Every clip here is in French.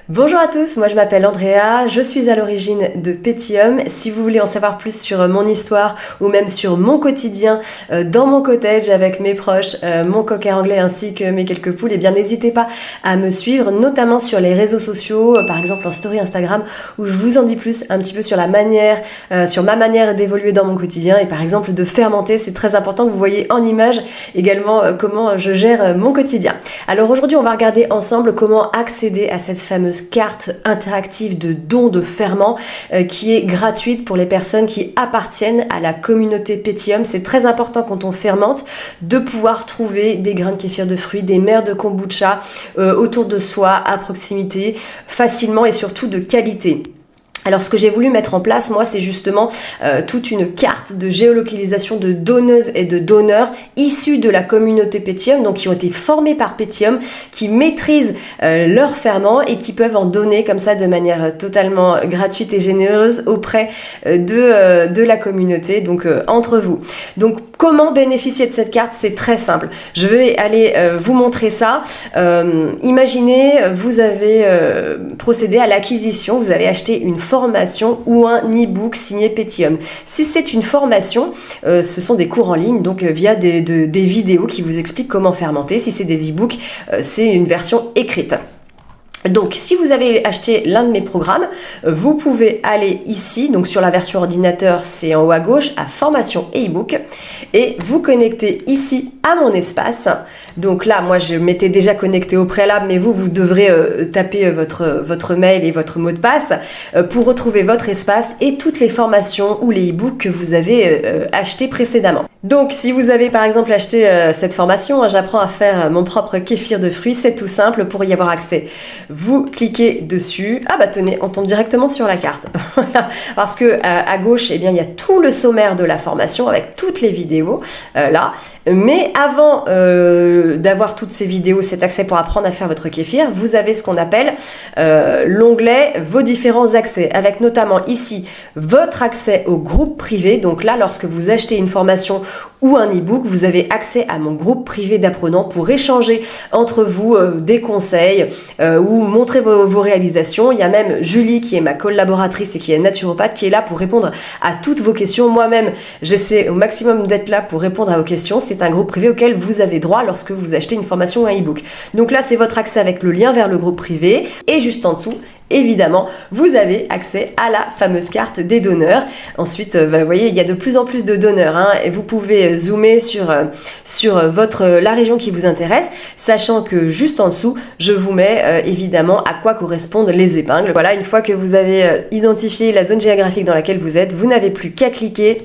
Bonjour à tous, moi je m'appelle Andrea, je suis à l'origine de Pétium. Si vous voulez en savoir plus sur mon histoire ou même sur mon quotidien dans mon cottage avec mes proches, mon cocker anglais ainsi que mes quelques poules, eh bien n'hésitez pas à me suivre, notamment sur les réseaux sociaux, par exemple en story Instagram, où je vous en dis plus un petit peu sur la manière, sur ma manière d'évoluer dans mon quotidien et par exemple de fermenter. C'est très important que vous voyez en image également comment je gère mon quotidien. Alors aujourd'hui on va regarder ensemble comment accéder à cette fameuse carte interactive de don de ferment qui est gratuite pour les personnes qui appartiennent à la communauté Pétium. C'est très important quand on fermente de pouvoir trouver des grains de kéfir de fruits, des mers de kombucha autour de soi, à proximité, facilement et surtout de qualité. Alors ce que j'ai voulu mettre en place, moi, c'est justement toute une carte de géolocalisation de donneuses et de donneurs issus de la communauté Pétium, donc qui ont été formés par Pétium, qui maîtrisent leur ferment et qui peuvent en donner comme ça de manière totalement gratuite et généreuse auprès de la communauté, donc entre vous. Donc comment bénéficier de cette carte? C'est très simple. Je vais aller vous montrer ça. Imaginez, vous avez procédé à l'acquisition, vous avez acheté une formation ou un e-book signé Pétium. Si c'est une formation, ce sont des cours en ligne, donc via des vidéos qui vous expliquent comment fermenter. Si c'est des e-books, c'est une version écrite. Donc, si vous avez acheté l'un de mes programmes, vous pouvez aller ici, donc sur la version ordinateur, c'est en haut à gauche, à formation et e-book, et vous connectez ici à mon espace. Donc là, moi, je m'étais déjà connecté au préalable, mais vous devrez taper votre mail et votre mot de passe pour retrouver votre espace et toutes les formations ou les e-books que vous avez achetés précédemment. Donc, si vous avez par exemple acheté cette formation, j'apprends à faire mon propre kéfir de fruits, c'est tout simple pour y avoir accès. Vous cliquez dessus, ah bah tenez, on tombe directement sur la carte. Parce que à gauche, eh bien, il y a tout le sommaire de la formation avec toutes les vidéos là. Mais avant d'avoir toutes ces vidéos, cet accès pour apprendre à faire votre kéfir, vous avez ce qu'on appelle l'onglet vos différents accès, avec notamment ici votre accès au groupe privé. Donc là, lorsque vous achetez une formation ou un e-book, vous avez accès à mon groupe privé d'apprenants pour échanger entre vous des conseils ou montrer vos réalisations. Il y a même Julie qui est ma collaboratrice et qui est naturopathe qui est là pour répondre à toutes vos questions. Moi-même, j'essaie au maximum d'être là pour répondre à vos questions. C'est un groupe privé auquel vous avez droit lorsque vous achetez une formation ou un e-book. Donc là, c'est votre accès avec le lien vers le groupe privé et juste en dessous, évidemment, vous avez accès à la fameuse carte des donneurs. Ensuite, vous voyez, il y a de plus en plus de donneurs et vous pouvez zoomer sur la région qui vous intéresse, sachant que juste en dessous, je vous mets évidemment à quoi correspondent les épingles. Voilà, une fois que vous avez identifié la zone géographique dans laquelle vous êtes, vous n'avez plus qu'à cliquer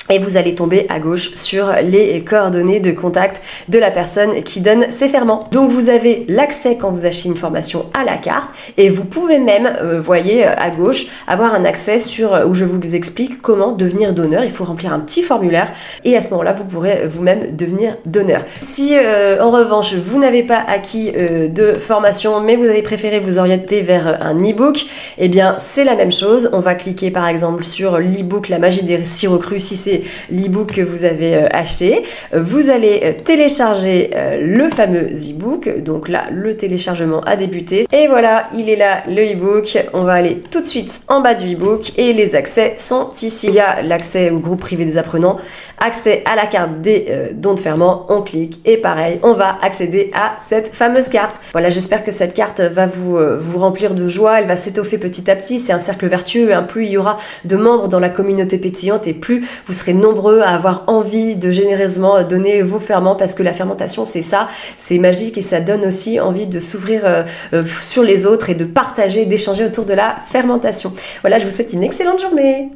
et vous allez tomber à gauche sur les coordonnées de contact de la personne qui donne ces ferments. Donc vous avez l'accès quand vous achetez une formation à la carte et vous pouvez même, voyez à gauche, avoir un accès où je vous explique comment devenir donneur. Il faut remplir un petit formulaire et à ce moment-là, vous pourrez vous-même devenir donneur. Si en revanche, vous n'avez pas acquis de formation mais vous avez préféré vous orienter vers un e-book, eh bien c'est la même chose. On va cliquer par exemple sur l'e-book La magie des sirops crus si c'est l'e-book que vous avez acheté. Vous allez télécharger le fameux e-book. Donc là, le téléchargement a débuté. Et voilà, il est là, le e-book. On va aller tout de suite en bas du e-book et les accès sont ici. Il y a l'accès au groupe privé des apprenants, accès à la carte des dons de ferment. On clique et pareil, on va accéder à cette fameuse carte. Voilà, j'espère que cette carte va vous remplir de joie. Elle va s'étoffer petit à petit. C'est un cercle vertueux. Plus il y aura de membres dans la communauté pétillante et plus vous serez nombreux à avoir envie de généreusement donner vos ferments parce que la fermentation c'est ça, c'est magique et ça donne aussi envie de s'ouvrir sur les autres et de partager, d'échanger autour de la fermentation. Voilà, je vous souhaite une excellente journée.